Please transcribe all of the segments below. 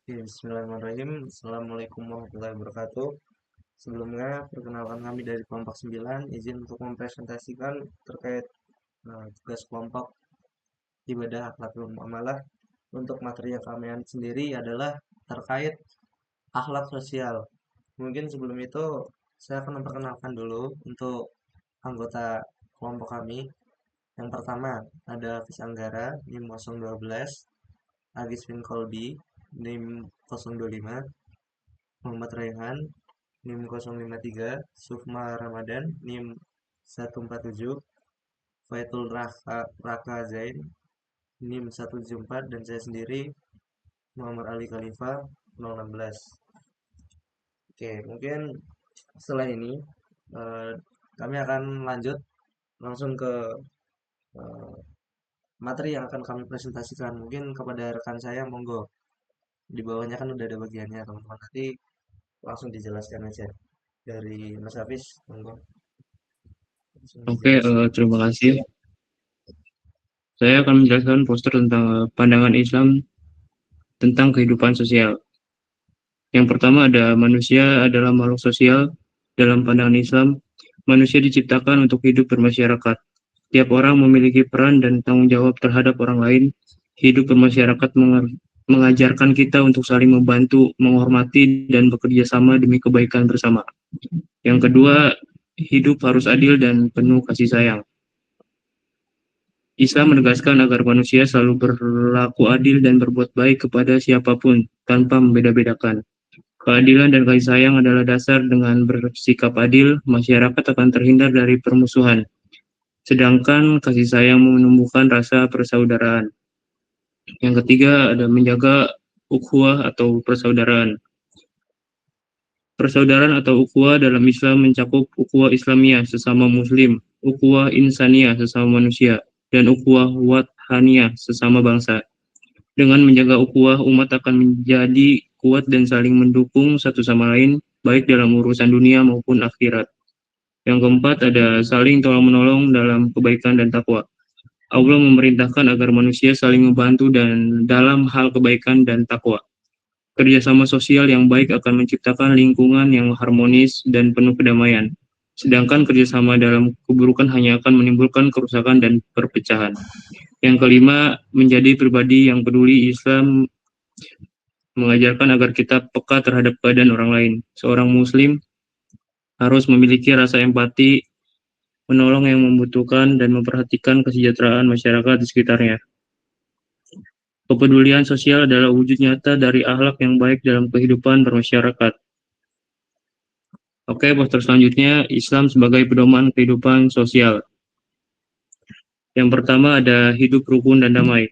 Ya, bismillahirrahmanirrahim. Assalamualaikum warahmatullahi wabarakatuh. Sebelumnya, perkenalkan kami dari kelompok 9, izin untuk mempresentasikan terkait tugas kelompok ibadah akhlak dan muamalah. Untuk materi yang kami ambil sendiri adalah terkait akhlak sosial. Mungkin sebelum itu, saya akan memperkenalkan dulu untuk anggota kelompok kami. Yang pertama, ada Fis Anggara, NIM 012, Agis bin Kolbi, NIM 025, Muhammad Raihan, NIM 053, Sukma Ramadan, NIM 147, Faitul Raka Zain, NIM 174, dan saya sendiri, Muhammad Ali Khalifa, 016. Oke, mungkin setelah ini eh, kami akan lanjut langsung ke eh, materi yang akan kami presentasikan. Mungkin kepada rekan saya, monggo. Di bawahnya kan udah ada bagiannya, teman-teman. Nanti langsung dijelaskan aja. Dari Mas Hafiz, monggo. Langsung Oke, dijelaskan. terima kasih. Saya akan menjelaskan poster tentang pandangan Islam tentang kehidupan sosial. Yang pertama ada manusia adalah makhluk sosial. Dalam pandangan Islam, manusia diciptakan untuk hidup bermasyarakat. Tiap orang memiliki peran dan tanggung jawab terhadap orang lain. Hidup bermasyarakat mengajarkan kita untuk saling membantu, menghormati, dan bekerja sama demi kebaikan bersama. Yang kedua, hidup harus adil dan penuh kasih sayang. Islam menegaskan agar manusia selalu berlaku adil dan berbuat baik kepada siapapun tanpa membeda-bedakan. Keadilan dan kasih sayang adalah dasar. Dengan bersikap adil, masyarakat akan terhindar dari permusuhan. Sedangkan kasih sayang menumbuhkan rasa persaudaraan. Yang ketiga ada menjaga ukhuwah atau persaudaraan. Persaudaraan atau ukhuwah dalam Islam mencakup ukhuwah Islamiyah sesama muslim, ukhuwah insaniyah sesama manusia, dan ukhuwah wathaniyah sesama bangsa. Dengan menjaga ukhuwah, umat akan menjadi kuat dan saling mendukung satu sama lain, baik dalam urusan dunia maupun akhirat. Yang keempat ada saling tolong-menolong dalam kebaikan dan takwa. Allah memerintahkan agar manusia saling membantu dan dalam hal kebaikan dan takwa. Kerjasama sosial yang baik akan menciptakan lingkungan yang harmonis dan penuh kedamaian. Sedangkan kerjasama dalam keburukan hanya akan menimbulkan kerusakan dan perpecahan. Yang kelima, menjadi pribadi yang peduli. Islam mengajarkan agar kita peka terhadap keadaan orang lain. Seorang muslim harus memiliki rasa empati, menolong yang membutuhkan, dan memperhatikan kesejahteraan masyarakat di sekitarnya. Kepedulian sosial adalah wujud nyata dari akhlak yang baik dalam kehidupan bermasyarakat. Oke, poster selanjutnya, Islam sebagai pedoman kehidupan sosial. Yang pertama ada hidup rukun dan damai.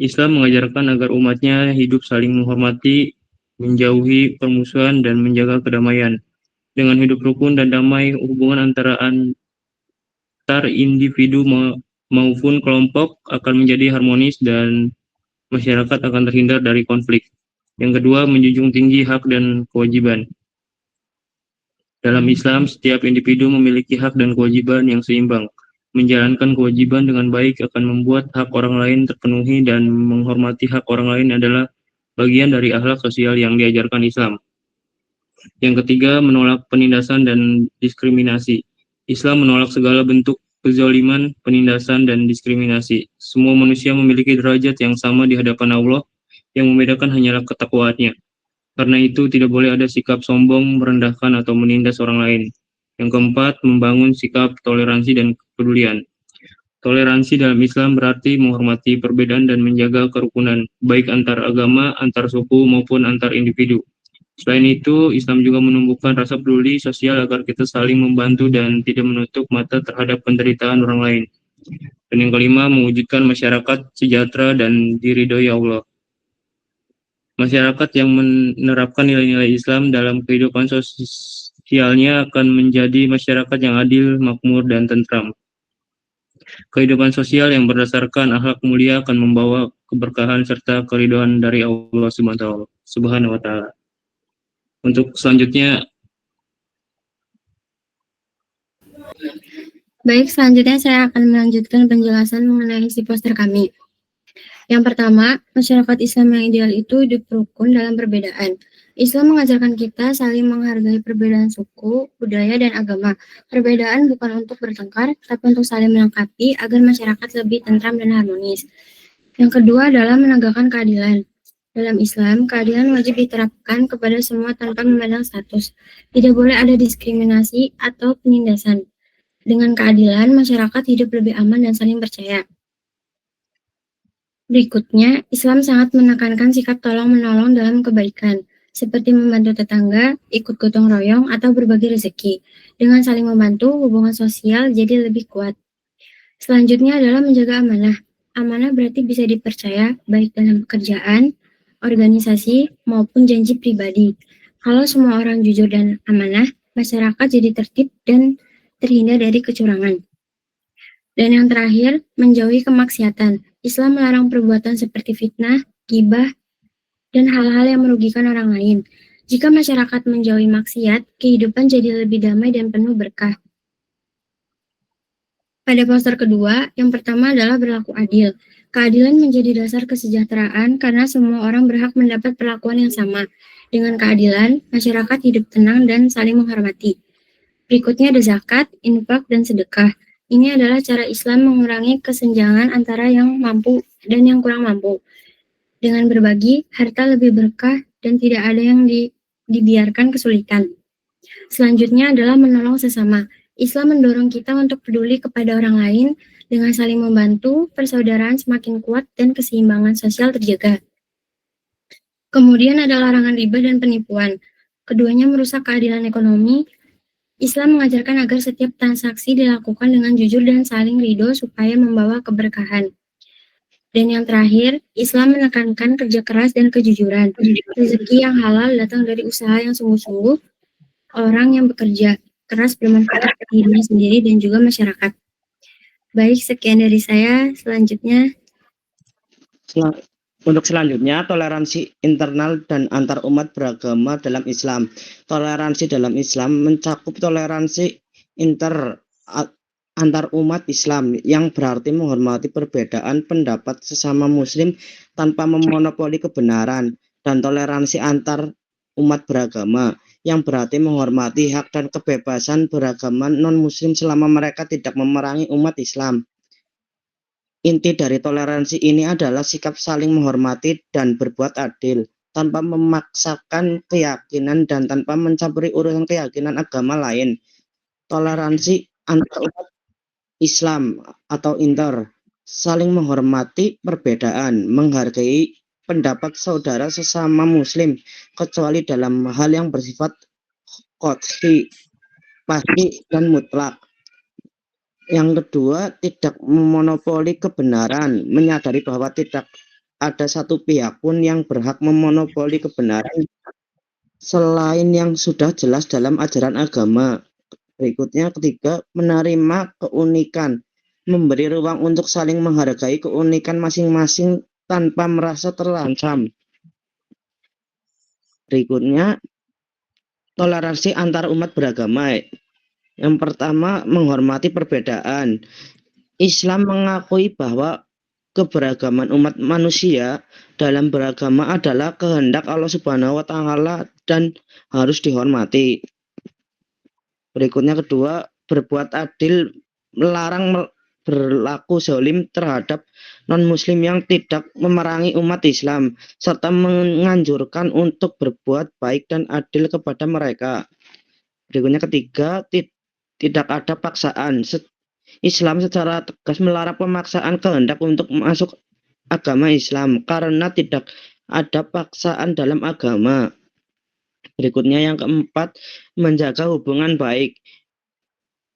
Islam mengajarkan agar umatnya hidup saling menghormati, menjauhi permusuhan, dan menjaga kedamaian. Dengan hidup rukun dan damai, hubungan antara antar individu maupun kelompok akan menjadi harmonis dan masyarakat akan terhindar dari konflik. Yang kedua, menjunjung tinggi hak dan kewajiban. Dalam Islam, setiap individu memiliki hak dan kewajiban yang seimbang. Menjalankan kewajiban dengan baik akan membuat hak orang lain terpenuhi, dan menghormati hak orang lain adalah bagian dari akhlak sosial yang diajarkan Islam. Yang ketiga, menolak penindasan dan diskriminasi. Islam menolak segala bentuk kezaliman, penindasan, dan diskriminasi. Semua manusia memiliki derajat yang sama di hadapan Allah, yang membedakan hanyalah ketakwaannya. Karena itu, tidak boleh ada sikap sombong, merendahkan, atau menindas orang lain. Yang keempat, membangun sikap toleransi dan kepedulian. Toleransi dalam Islam berarti menghormati perbedaan dan menjaga kerukunan, baik antar agama, antar suku, maupun antar individu. Selain itu, Islam juga menumbuhkan rasa peduli sosial agar kita saling membantu dan tidak menutup mata terhadap penderitaan orang lain. Dan yang kelima, mewujudkan masyarakat sejahtera dan diridhoi Allah. Masyarakat yang menerapkan nilai-nilai Islam dalam kehidupan sosialnya akan menjadi masyarakat yang adil, makmur, dan tentram. Kehidupan sosial yang berdasarkan akhlak mulia akan membawa keberkahan serta keridhaan dari Allah Subhanahu wa taala. Untuk selanjutnya, Baik, selanjutnya saya akan melanjutkan penjelasan mengenai isi poster kami. Yang pertama, masyarakat Islam yang ideal itu hidup rukun dalam perbedaan. Islam mengajarkan kita saling menghargai perbedaan suku, budaya, dan agama. Perbedaan bukan untuk bertengkar, tapi untuk saling melengkapi agar masyarakat lebih tentram dan harmonis. Yang kedua adalah menegakkan keadilan. Dalam Islam, keadilan wajib diterapkan kepada semua tanpa memandang status. Tidak boleh ada diskriminasi atau penindasan. Dengan keadilan, masyarakat hidup lebih aman dan saling percaya. Berikutnya, Islam sangat menekankan sikap tolong-menolong dalam kebaikan, seperti membantu tetangga, ikut gotong royong, atau berbagi rezeki. Dengan saling membantu, hubungan sosial jadi lebih kuat. Selanjutnya adalah menjaga amanah. Amanah berarti bisa dipercaya, baik dalam pekerjaan, organisasi, maupun janji pribadi. Kalau semua orang jujur dan amanah, masyarakat jadi tertib dan terhindar dari kecurangan. Dan yang terakhir, menjauhi kemaksiatan. Islam melarang perbuatan seperti fitnah, ghibah, dan hal-hal yang merugikan orang lain. Jika masyarakat menjauhi maksiat, kehidupan jadi lebih damai dan penuh berkah. Pada poster kedua, yang pertama adalah berlaku adil. Keadilan menjadi dasar kesejahteraan karena semua orang berhak mendapat perlakuan yang sama. Dengan keadilan, masyarakat hidup tenang dan saling menghormati. Berikutnya ada zakat, infak, dan sedekah. Ini adalah cara Islam mengurangi kesenjangan antara yang mampu dan yang kurang mampu. Dengan berbagi, harta lebih berkah dan tidak ada yang dibiarkan kesulitan. Selanjutnya adalah menolong sesama. Islam mendorong kita untuk peduli kepada orang lain dengan saling membantu, persaudaraan semakin kuat dan keseimbangan sosial terjaga. Kemudian ada larangan riba dan penipuan. Keduanya merusak keadilan ekonomi. Islam mengajarkan agar setiap transaksi dilakukan dengan jujur dan saling ridho supaya membawa keberkahan. Dan yang terakhir, Islam menekankan kerja keras dan kejujuran. Rezeki yang halal datang dari usaha yang sungguh-sungguh, orang yang bekerja keras bermanfaat bagi dirinya sendiri dan juga masyarakat. Baik, sekian dari saya. Selanjutnya, Untuk selanjutnya, toleransi internal dan antar umat beragama dalam Islam. Toleransi dalam Islam mencakup toleransi antar umat Islam yang berarti menghormati perbedaan pendapat sesama Muslim tanpa memonopoli kebenaran, dan toleransi antar umat beragama yang berarti menghormati hak dan kebebasan beragama non-Muslim selama mereka tidak memerangi umat Islam. Inti dari toleransi ini adalah sikap saling menghormati dan berbuat adil, tanpa memaksakan keyakinan dan tanpa mencampuri urusan keyakinan agama lain. Toleransi antar umat Islam atau inter, saling menghormati perbedaan, menghargai pendapat saudara sesama Muslim, kecuali dalam hal yang bersifat qot'i, pasti dan mutlak. Yang kedua, tidak memonopoli kebenaran, menyadari bahwa tidak ada satu pihak pun yang berhak memonopoli kebenaran selain yang sudah jelas dalam ajaran agama. Berikutnya, ketiga, menerima keunikan, memberi ruang untuk saling menghargai keunikan masing-masing tanpa merasa terancam. Berikutnya, toleransi antar umat beragama. Yang pertama, menghormati perbedaan. Islam mengakui bahwa keberagaman umat manusia dalam beragama adalah kehendak Allah Subhanahu wa Ta'ala dan harus dihormati. Berikutnya kedua, berbuat adil, melarang berlaku zalim terhadap non-muslim yang tidak memerangi umat Islam, serta menganjurkan untuk berbuat baik dan adil kepada mereka. Berikutnya ketiga, tidak ada paksaan. Islam secara tegas melarang pemaksaan kehendak untuk masuk agama Islam karena tidak ada paksaan dalam agama. Berikutnya yang keempat, menjaga hubungan baik,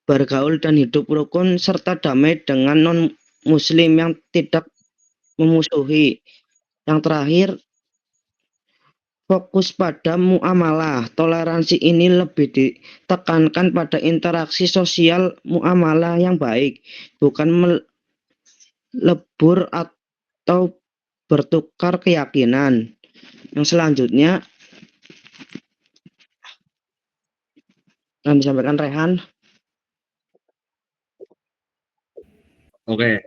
bergaul dan hidup rukun serta damai dengan non-muslim yang tidak memusuhi. Yang terakhir, fokus pada muamalah. Toleransi ini lebih ditekankan pada interaksi sosial muamalah yang baik, bukan melebur atau bertukar keyakinan. Yang selanjutnya yang disampaikan Rehan. Oke.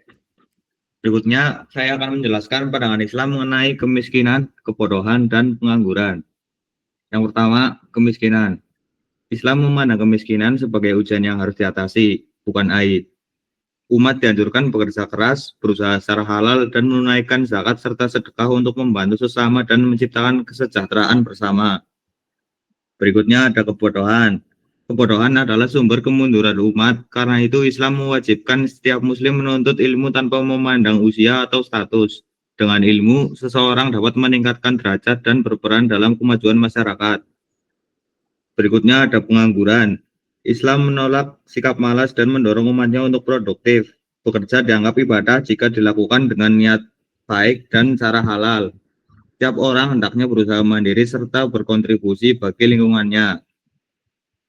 Berikutnya, saya akan menjelaskan pandangan Islam mengenai kemiskinan, kebodohan, dan pengangguran. Yang pertama, kemiskinan. Islam memandang kemiskinan sebagai ujian yang harus diatasi, bukan aib. Umat dianjurkan bekerja keras, berusaha secara halal, dan menunaikan zakat serta sedekah untuk membantu sesama dan menciptakan kesejahteraan bersama. Berikutnya ada kebodohan. Kebodohan adalah sumber kemunduran umat, karena itu Islam mewajibkan setiap muslim menuntut ilmu tanpa memandang usia atau status. Dengan ilmu, seseorang dapat meningkatkan derajat dan berperan dalam kemajuan masyarakat. Berikutnya ada pengangguran. Islam menolak sikap malas dan mendorong umatnya untuk produktif. Bekerja dianggap ibadah jika dilakukan dengan niat baik dan cara halal. Setiap orang hendaknya berusaha mandiri serta berkontribusi bagi lingkungannya.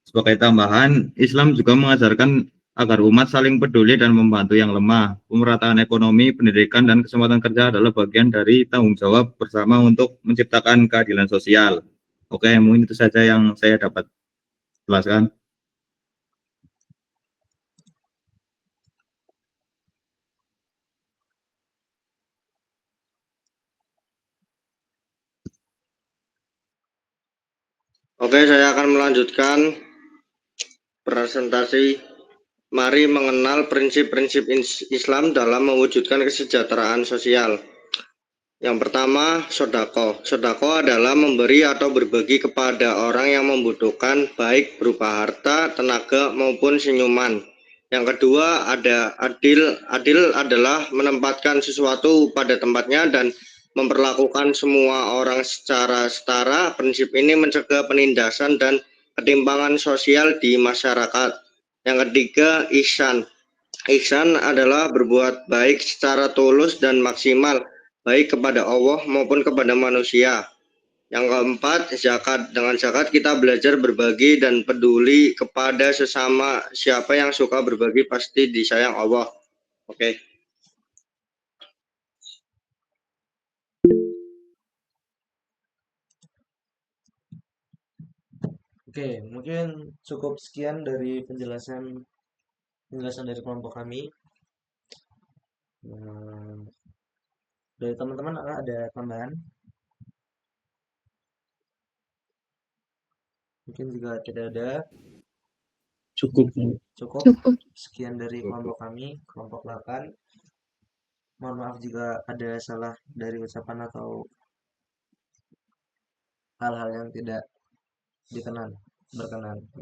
Sebagai tambahan, Islam juga mengajarkan agar umat saling peduli dan membantu yang lemah. Pemerataan ekonomi, pendidikan, dan kesempatan kerja adalah bagian dari tanggung jawab bersama untuk menciptakan keadilan sosial. Oke, mungkin itu saja yang saya dapat jelaskan. Oke, saya akan melanjutkan presentasi. Mari mengenal prinsip-prinsip Islam dalam mewujudkan kesejahteraan sosial. Yang pertama, sodako. Sodako adalah memberi atau berbagi kepada orang yang membutuhkan, baik berupa harta, tenaga, maupun senyuman. Yang kedua, ada adil. Adil adalah menempatkan sesuatu pada tempatnya dan memperlakukan semua orang secara setara. Prinsip ini mencegah penindasan dan ketimpangan sosial di masyarakat. Yang ketiga, ihsan. Ihsan adalah berbuat baik secara tulus dan maksimal, baik kepada Allah maupun kepada manusia. Yang keempat, zakat. Dengan zakat kita belajar berbagi dan peduli kepada sesama. Siapa yang suka berbagi pasti disayang Allah. Oke. Oke, mungkin cukup sekian dari penjelasan dari kelompok kami. Dari teman-teman ada tambahan? Mungkin juga tidak ada. Cukup. Cukup. Sekian dari kelompok kami, kelompok 8. Mohon maaf jika ada salah dari ucapan atau hal-hal yang tidak berkenan.